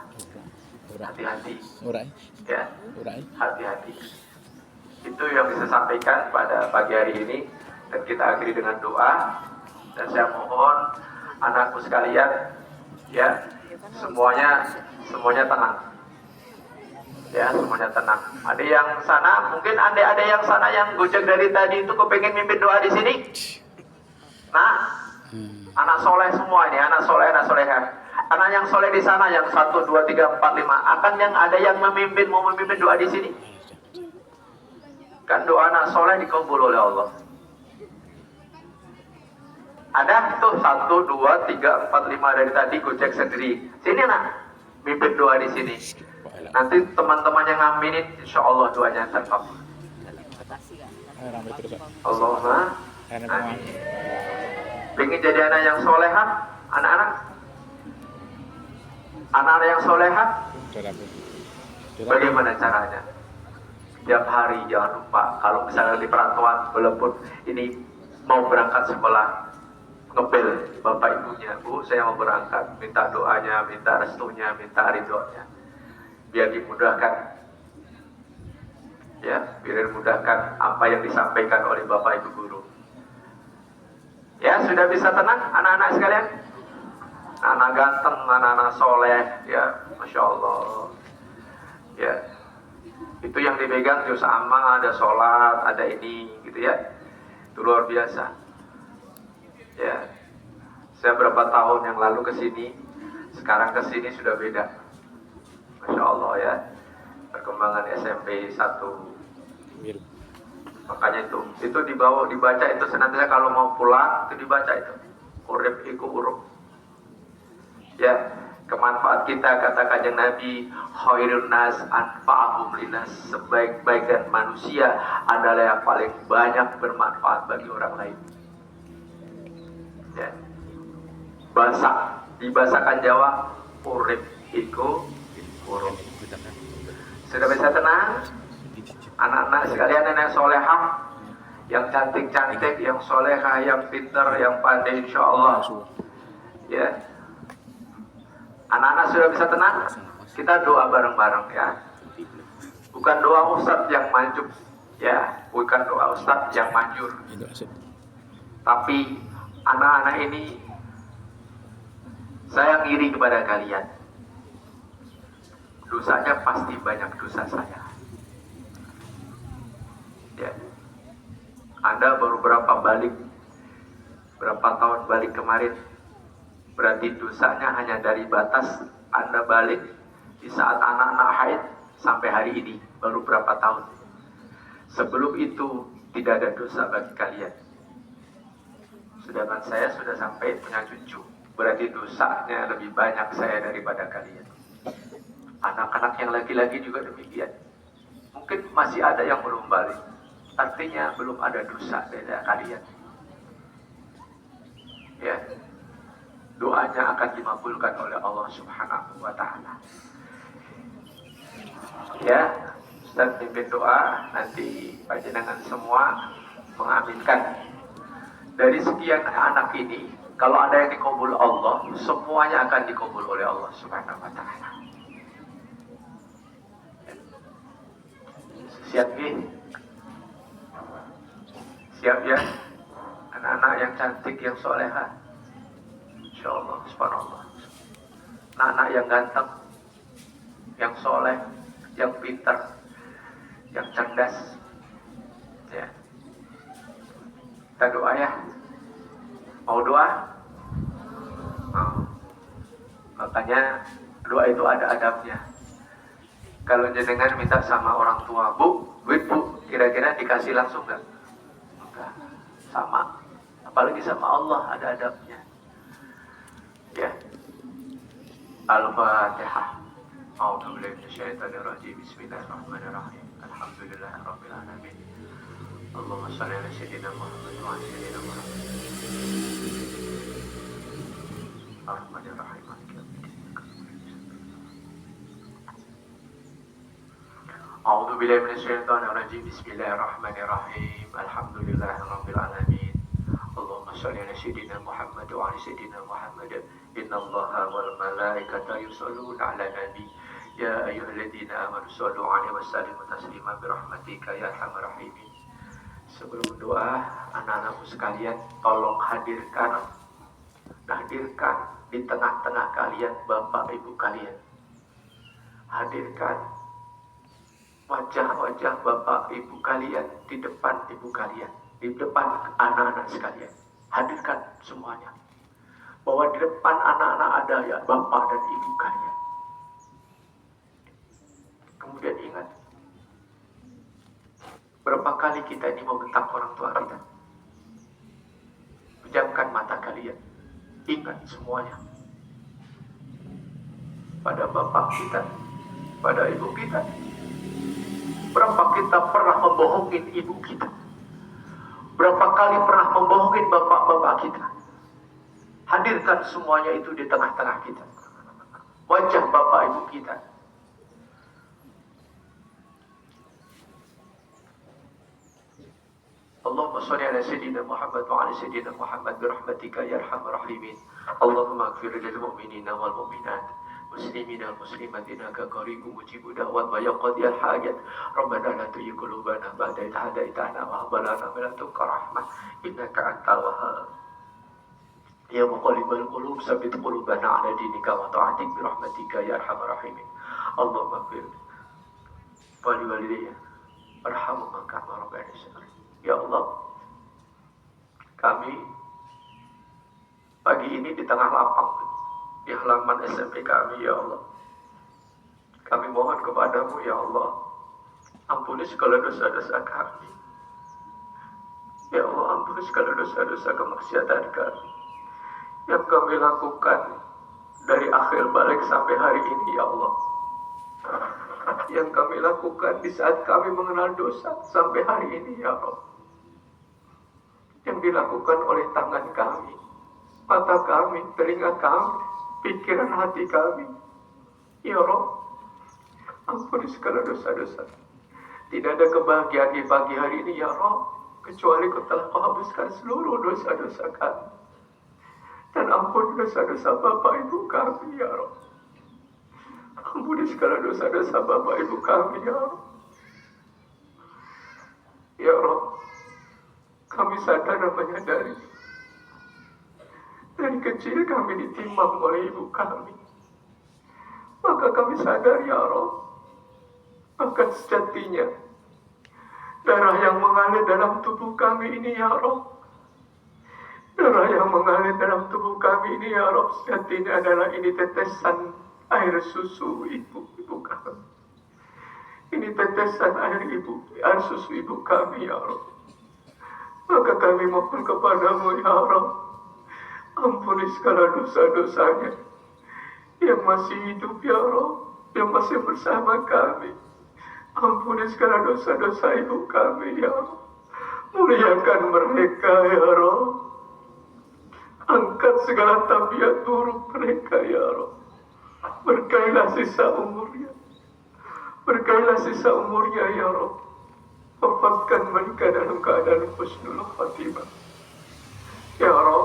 Hati-hati, ya, hati-hati. Itu yang bisa sampaikan pada pagi hari ini, dan kita akhiri dengan doa. Dan saya mohon anakku sekalian, ya, semuanya tenang, ya, semuanya tenang. Ada yang sana, mungkin ada yang sana yang gojek dari tadi itu kepengen mimpin doa di sini. Nah, anak soleh semua ini, anak soleha. Anak yang soleh di sana, yang 1, 2, 3, 4, 5, akan yang ada yang mau memimpin doa di sini. Kan doa anak soleh dikabul oleh Allah. Ada tuh 1, 2, 3, 4, 5 dari tadi gojek sendiri. Sini nak, mimpin doa di sini. Nanti teman-teman yang ngaminin, insya Allah doanya terkabul. Allahumma amin. Pengen jadi anak yang soleha, anak-anak yang soleha, bagaimana caranya? Tiap hari jangan lupa, kalau misalnya di perantauan, walaupun ini mau berangkat sekolah, ngebel bapak ibunya, bu saya mau berangkat, minta doanya, minta restunya, minta ridhonya, biar dimudahkan, ya, biar dimudahkan apa yang disampaikan oleh bapak ibu guru. Ya, sudah bisa tenang anak-anak sekalian, anak ganteng, anak-anak soleh, ya, masya Allah, ya, itu yang dipegang juz amma, ada sholat, ada ini, gitu ya, itu luar biasa. Ya, saya berapa tahun yang lalu kesini, sekarang kesini sudah beda, masya Allah ya, perkembangan SMP 1. Makanya itu dibaca itu senantiasa kalau mau pulang itu dibaca itu, urip iku uruk. Ya, kemanfaat kita, kata kanjeng Nabi, khairun nas anfa'ahum linnas, sebaik-baik manusia adalah yang paling banyak bermanfaat bagi orang lain. Ya. Dibahasakan Jawa, urip iku uruk. Sudah bisa tenang? Anak-anak sekalian, nenek solehah, yang cantik-cantik, yang solehah, yang pintar, yang pandai, insya Allah. Ya, anak-anak sudah bisa tenang? Kita doa bareng-bareng ya. Bukan doa ustadz yang manjur, ya, bukan doa ustadz yang manjur. Tapi anak-anak ini, saya ngiri kepada kalian. Dosanya pasti banyak dosa saya. Ya. Anda baru berapa tahun balik kemarin, berarti dosanya hanya dari batas Anda balik di saat anak-anak haid sampai hari ini, baru berapa tahun. Sebelum itu tidak ada dosa bagi kalian. Sedangkan saya sudah sampai punya cucu, berarti dosanya lebih banyak saya daripada kalian. Anak-anak yang laki-laki juga demikian. Mungkin masih ada yang belum balik, artinya belum ada dosa dari kalian. Ya, doanya akan dimabulkan oleh Allah Subhanahu wa ta'ala. Ya, Ustaz pimpin doa, nanti panjenengan semua mengaminkan. Dari sekian anak ini, kalau ada yang dikabul Allah, semuanya akan dikabul oleh Allah Subhanahu wa ta'ala. Siap nih? Siap ya? Anak-anak yang cantik, yang soleha. Insyaallah, subhanallah. Anak-anak yang ganteng, yang soleh, yang pintar, yang cerdas. Ya. Kita doa ya. Mau doa? Mau. Makanya doa itu ada adabnya. Kalau jenengan minta sama orang tua, Bu, duit Bu, kira-kira dikasih langsung nggak? Enggak. Sama. Apalagi sama Allah ada adabnya. Ya. Al-Fatihah. A'udzubillahi minasyaitonirrajim. Bismillahirrahmanirrahim. Alhamdulillahirabbil alamin. Allahumma shalli ala sayyidina Muhammad wa ala sayyidina Muhammad. Ar-Rahmanir-Rahim. A'udzubillahi minasyaitonirrajim. Bismillahirrahmanirrahim. Alhamdulillahirabbil alamin. Allahumma shalli ala sayyidina Muhammad wa ala sayyidina Muhammad. Innallaha wal malaikata yusholluna 'alan nabi. Ya ayyuhalladzina amanu shallu 'alaihi wa sallimu taslima bi rahmatika ya arhamar rahimin. Sebelum doa, anak-anakku sekalian, tolong hadirkan di tengah-tengah kalian bapak ibu kalian. Hadirkan wajah-wajah bapak ibu kalian di depan ibu kalian, di depan anak-anak sekalian. Hadirkan semuanya. Bahwa di depan anak-anak ada ya bapak dan ibu kalian. Kemudian ingat, berapa kali kita ini mau bentak orang tua kita? Pejamkan mata kalian. Ingat semuanya. Pada bapak kita, pada ibu kita. Berapa kita pernah membohongin ibu kita? Berapa kali pernah membohongin bapak-bapak kita? Hadirkan semuanya itu di tengah-tengah kita. Wajah bapak ibu kita. Allahumma shalli ala sayyidina Muhammad wa ala sayyidina Muhammad bi rahmatika ya arhamar rahimin. Allahumma ighfir lil mu'minina wal mu'minat, muslimina wal muslimat, innaka qaribun mujibud da'wat wa yaqdi al hajat. Rabbana la tuzigh qulubana ba'da idh hadaytana wa hab lana min ladunka rahmah innaka antal wahhab. Ya muqallibal qulub tsabbit qulubana ala dinika wa ta'atik bi rahmatika ya arhamar rahimin. Allahumma ighfir li walidayya warhamhuma kama rabbayani shaghira. Ya Allah, kami pagi ini di tengah lapang di halaman SMP kami, ya Allah, kami mohon kepadamu, ya Allah, ampuni segala dosa-dosa kami. Ya Allah, ampuni segala dosa-dosa kemaksiatan kami yang kami lakukan dari akhir balik sampai hari ini, ya Allah. Yang kami lakukan di saat kami mengenal dosa sampai hari ini, ya Allah. Yang dilakukan oleh tangan kami, mata kami, telinga kami, pikiran hati kami. Ya Allah, ampuni segala dosa-dosa. Tidak ada kebahagiaan di pagi hari ini, ya Allah, kecuali Kau telah menghapuskan seluruh dosa-dosa kami. Dan ampuni dosa-dosa bapak ibu kami, ya Allah. Ampuni segala dosa-dosa bapak ibu kami, ya Allah. Ya Allah, kami sadar dan menyadari dari kecil kami ditimbang oleh ibu kami. Maka kami sadar, ya Allah, bahkan sejatinya darah yang mengalir dalam tubuh kami ini, ya Allah, darah yang mengalir dalam tubuh kami ini, ya Allah, sejatinya adalah ini tetesan air susu ibu kami. Ini tetesan air susu ibu kami, ya Allah. Maka kami mohon kepadamu, ya Allah, ampuni segala dosa-dosanya yang masih hidup, ya Allah, yang masih bersama kami. Ampuni segala dosa-dosa ibu kami, ya Allah. Muliakan mereka, ya Allah. Angkat segala tabiat buruk mereka, ya Allah. Berkailah sisa umurnya. Berkailah sisa umurnya, ya Allah. Wafatkan mereka dalam keadaan husnul khatimah. Ya Allah,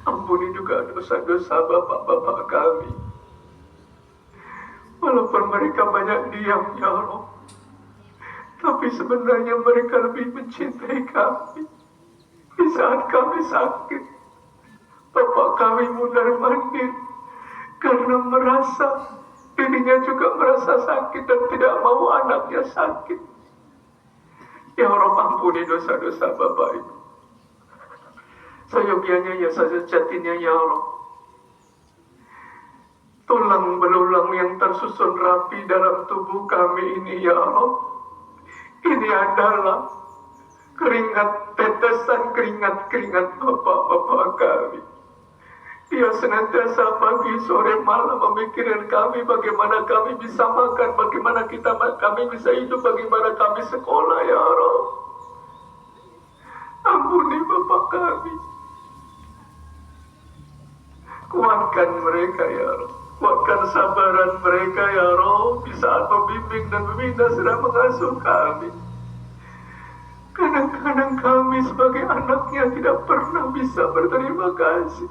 ampuni juga dosa-dosa bapak-bapak kami. Walaupun mereka banyak diam, ya Allah, Tapi sebenarnya mereka lebih mencintai kami. Di saat kami sakit, bapak kami mundar-mandir karena merasa dirinya juga merasa sakit dan tidak mau anaknya sakit. Ya Allah, ampuni dosa-dosa bapak itu. Seyogianya ya, sejatinya ya Allah. Tulang belulang yang tersusun rapi dalam tubuh kami ini ya Allah. Ini adalah keringat bapak-bapak kami. Dia senantiasa pagi, sore, malam memikirkan kami, bagaimana kami bisa makan, bagaimana kami bisa hidup, bagaimana kami sekolah ya Allah. Ampuni bapak kami. Kuatkan mereka ya Allah. Kuatkan sabaran mereka ya Allah di saat membimbing dan membina sedang mengasuh kami. Kadang-kadang kami sebagai anaknya tidak pernah bisa berterima kasih.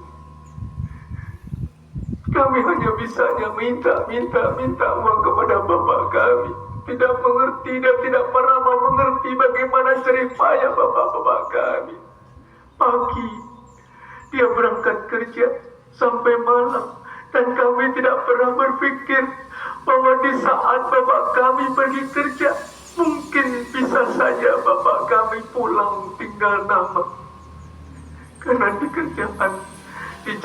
Kami hanya bisanya minta uang kepada bapak kami. Tidak mengerti dan tidak pernah mau mengerti bagaimana jerih payah bapak-bapak kami. Pagi dia berangkat kerja sampai malam, dan kami tidak pernah berpikir bahwa di saat bapak kami pergi kerja, mungkin bisa saja bapak kami pulang tinggal nama. Karena di kerjaan, di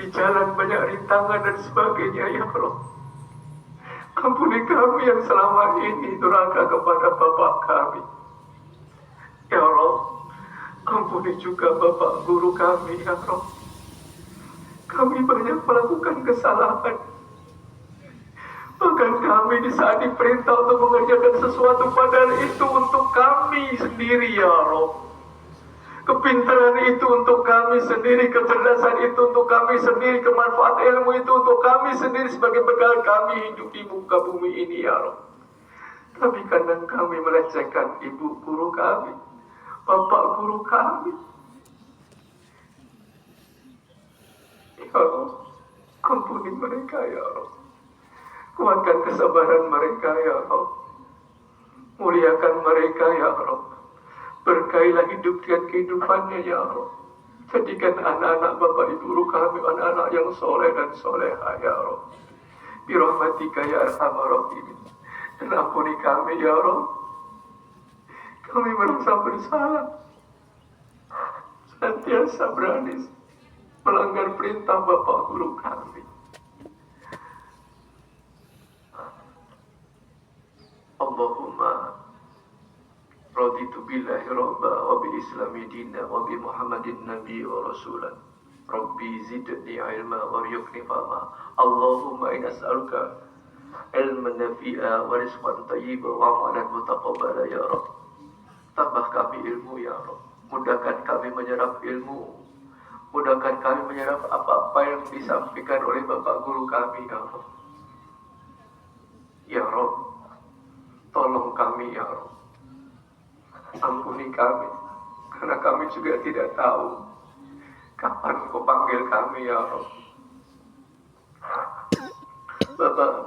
jalan banyak rintangan dan sebagainya ya Allah. Ampuni kami yang selama ini durhaka kepada bapak kami. Ya Allah, ampuni juga bapak guru kami ya Allah. Kami banyak melakukan kesalahan. Bahkan kami di saat diperintah untuk mengerjakan sesuatu, padahal itu untuk kami sendiri ya Allah. Kepintaran itu untuk kami sendiri, kecerdasan itu untuk kami sendiri, kemanfaat ilmu itu untuk kami sendiri sebagai bekal kami hidup di muka bumi ini ya Allah. Tapi kadang kami melecehkan ibu guru kami, bapak guru kami. Ya Allah, ampuni mereka ya Allah. Kuatkan kesabaran mereka ya Allah. Muliakan mereka ya Allah. Berkailah hidup dan kehidupannya ya Allah. Jadikan anak-anak bapak ibu guru kami anak-anak yang soleh dan soleha ya Allah. Birahmatika ya arhamar rahimin. Dan ampuni kami ya Allah. Kami merasa bersalah. Senantiasa berani melanggar perintah bapak guru kami. Allahumma raditu billahi rabba wa bil islami dina wa bi muhammadin nabi wa rasulan. Rabbi zidni ilma warzuqni fahma. Allahumma inna as'aluka ilman nafi'a wa rizqan thayyiba wa amalan mutaqabbala ya Rabb. Tambah kami ilmu ya Rabb. Mudahkan kami menyerap ilmu. Mudahkan kami menyerap apa-apa yang disampaikan oleh bapak guru kami ya Rabb. Ya Rabb, tolong kami ya Rabb. Ampuni kami, karena kami juga tidak tahu kapan Kau panggil kami ya Allah.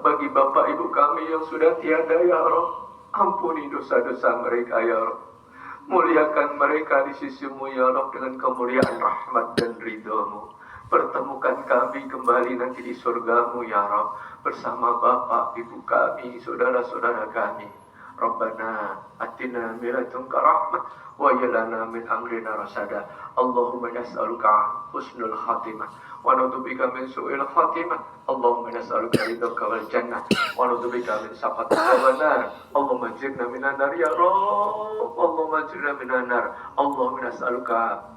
Bagi bapak ibu kami yang sudah tiada ya Allah, ampuni dosa-dosa mereka ya Allah. Muliakan mereka di sisimu ya Allah dengan kemuliaan rahmat dan ridhamu. Pertemukan kami kembali nanti di surgamu ya Allah, bersama bapak ibu kami, saudara-saudara kami. Rabbana atina min ladunka rahmah wa yalana min amrina rasada. Allahumma nas'aluka husnul khatimah wa na'udzubika min su'il khatimah. Allahumma nas'aluka ridhaka wal jannah wa na'udzubika min sakhatika wan nar. Allahumma ajirna minan nar ya Rabb. Allahumma ajirna minan nar. Allahumma nas'aluka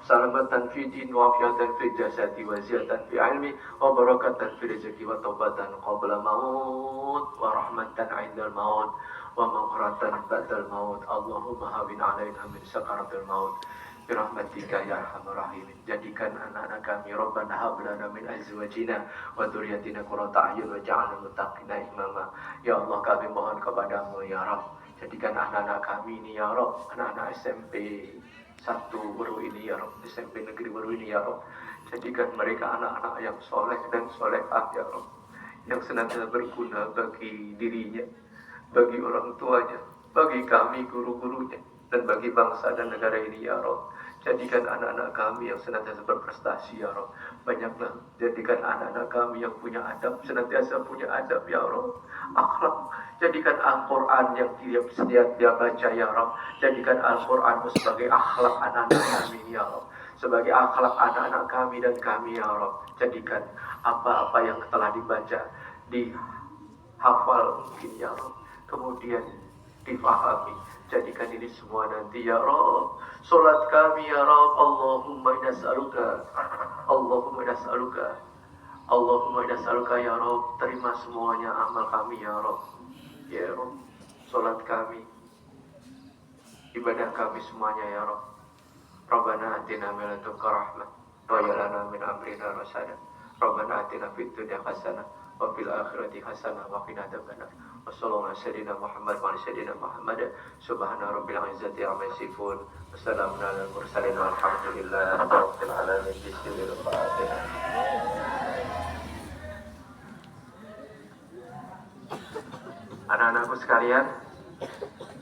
salamatan fi din wa afiatan fi jasadi wa ziyatan fi ilmi wa barakatan fi rizqi wa taubatan qabla maut wa rahmatan 'indal maut wa maghfiratan ba'dal maut. Allahumma hawin 'alaina min sakaratil maut birahmatika ya arhamar rahimin. Jadikan anak-anak kami Rabbana hab lana min azwajina wa dzurriyyatina qurrata a'yun waj'alna muttaqina imama. Ya Allah, kami mohon kepadamu ya Rabb, jadikan anak-anak kami ini ya Rabb, anak-anak SMP 1 baru ini ya Rabb, SMP negeri baru ini ya Rabb, jadikan mereka anak-anak yang soleh dan solehah ya Rabb, yang senantiasa berguna bagi dirinya bagi orang tuanya, bagi kami guru-gurunya, dan bagi bangsa dan negara ini ya Rabb. Jadikan anak-anak kami yang senantiasa berprestasi ya Rabb. Banyaklah jadikan anak-anak kami yang punya adab, senantiasa punya adab ya Rabb. Akhlak, jadikan Al-Quran yang dia baca ya Rabb. Jadikan Al-Quran sebagai akhlak anak-anak kami ya Rabb, sebagai akhlak anak-anak kami dan kami ya Rabb. Jadikan apa-apa yang telah dibaca, dihafal mungkin ya Rabb, kemudian difahami. Jadikan ini semua nanti ya Rabb solat kami ya Rabb. Allahumma nas'aluka, Allahumma nas'aluka, Allahumma nas'aluka ya Rabb. Terima semuanya amal kami ya Rabb. Ya Rabb, solat kami, ibadah kami semuanya ya Rabb. Rabbana atina min ladunka rahmah wa hab lana min amrina rasyada. Rabbana atina fid dunya hasanah wa fil akhirati hasanah wa qina adzabannar. Wassallallahu ala sayyidina Muhammad wa ala sayyidina Muhammad. Subhana rabbil izzati amma yasifun. Wassalamun ala mursalin walhamdulillahi rabbil alamin. Bismillahirrahmanirrahim. Anak-anakku sekalian,